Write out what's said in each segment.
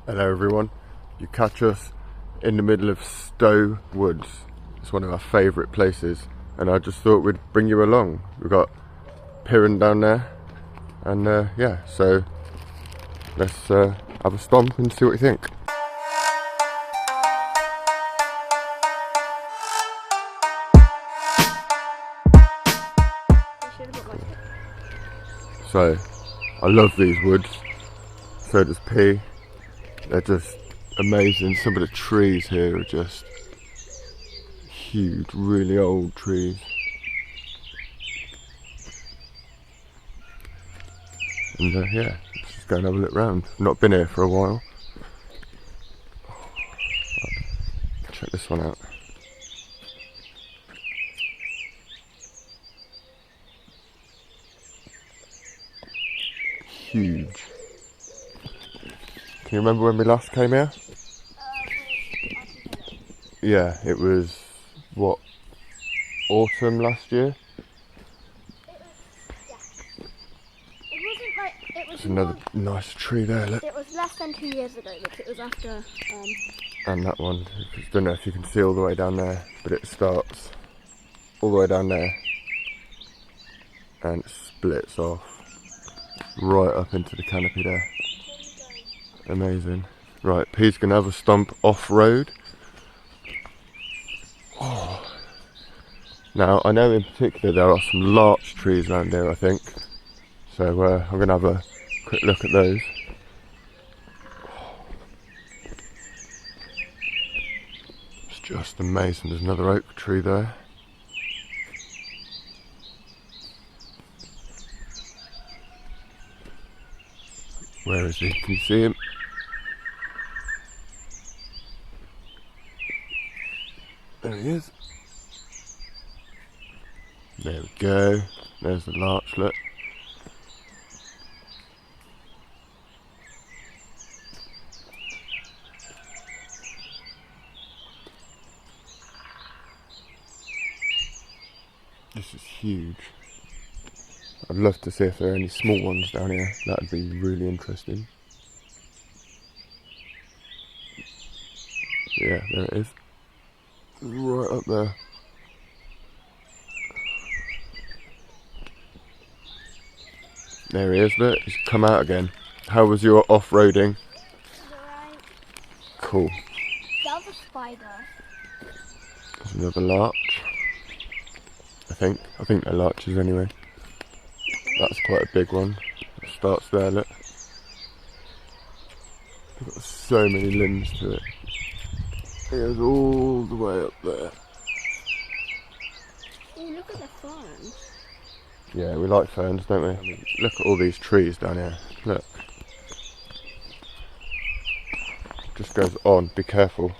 Hello everyone, you catch us in the middle of Stowe Woods. It's one of our favourite places and I just thought we'd bring you along. We've got Piran down there and yeah, so let's have a stomp and see what you think. So, I love these woods, so does P. They're just amazing. Some of the trees here are just huge, really old trees. And yeah, let's just go and have a look round. I've not been here for a while. Check this one out. Huge. Can you remember when we last came here? Yeah, it was, what, autumn last year? There's another nice tree there, look. It was less than 2 years ago, but it was after... And that one, I don't know if you can see all the way down there, but it starts all the way down there and it splits off right up into the canopy there. Amazing. Right, P's gonna have a stomp off-road. Oh. Now, I know in particular there are some larch trees around here, I think. So I'm gonna have a quick look at those. It's just amazing. There's another oak tree there. Where is he? Can you see him? There he is. There we go. There's the larch, look. This is huge. I'd love to see if there are any small ones down here. That would be really interesting. Yeah, there it is. Right up there. There he is, look, he's come out again. How was your off-roading? Alright. Cool. That was a spider. There's another larch. I think they're larches anyway. That's quite a big one. It starts there, look. It's got so many limbs to it. It goes all the way up there. Oh, look at the ferns. Yeah, we like ferns, don't we? I mean, look at all these trees down here. Look. Just goes on. Be careful.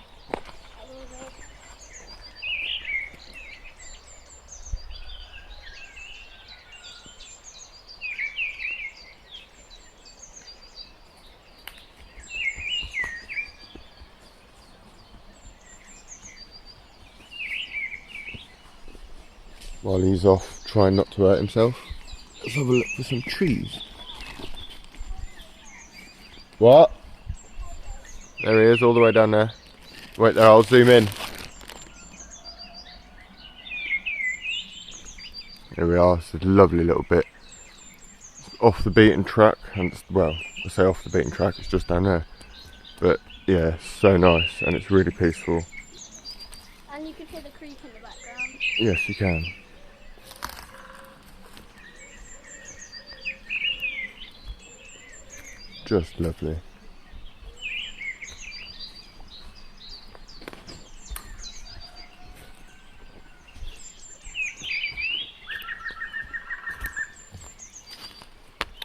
While he's off trying not to hurt himself, let's have a look for some trees. What? There he is, all the way down there. Wait there, I'll zoom in. Here we are, it's a lovely little bit. It's off the beaten track, and it's, well, I say off the beaten track, it's just down there. But yeah, so nice, and it's really peaceful. And you can hear the creek in the background. Yes, you can. Just lovely.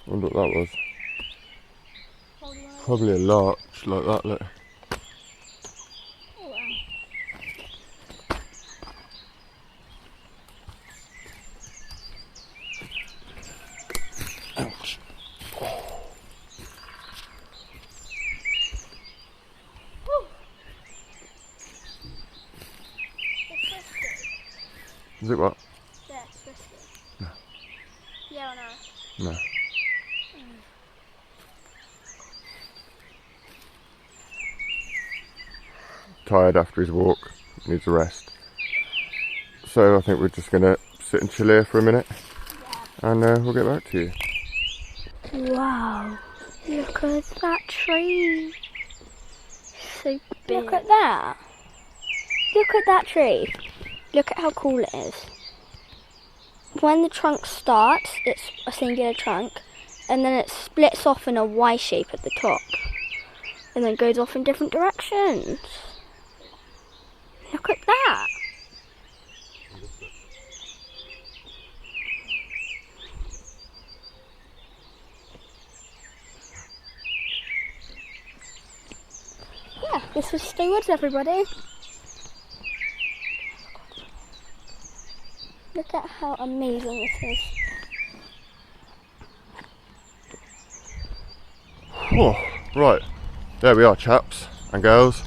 I wonder what that was. Probably a larch like that, look. Oh, wow. Ouch. Is it what? Yeah, it's risky. No. Yeah or no? No. tired after his walk, needs a rest. So I think we're just going to sit and chill here for a minute, and we'll get back to you. Wow, look at that tree. So big. Look at that. Look at that tree. Look at how cool it is. When the trunk starts, it's a singular trunk, and then it splits off in a Y shape at the top, and then goes off in different directions. Look at that. Yeah, this was Stowe Woods, everybody. Look at how amazing this is. Oh, right, there we are, chaps and girls.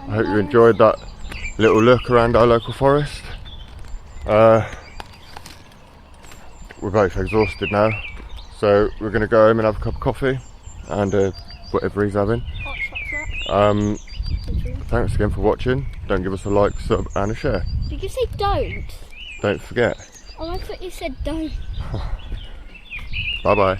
I hope you enjoyed that little look around our local forest. We're both exhausted now, so we're going to go home and have a cup of coffee and whatever he's having. Hot chocolate. Thanks again for watching. Don't give us a like, sub and a share. Did you say don't? Don't forget. Oh, I thought you said don't. Bye bye.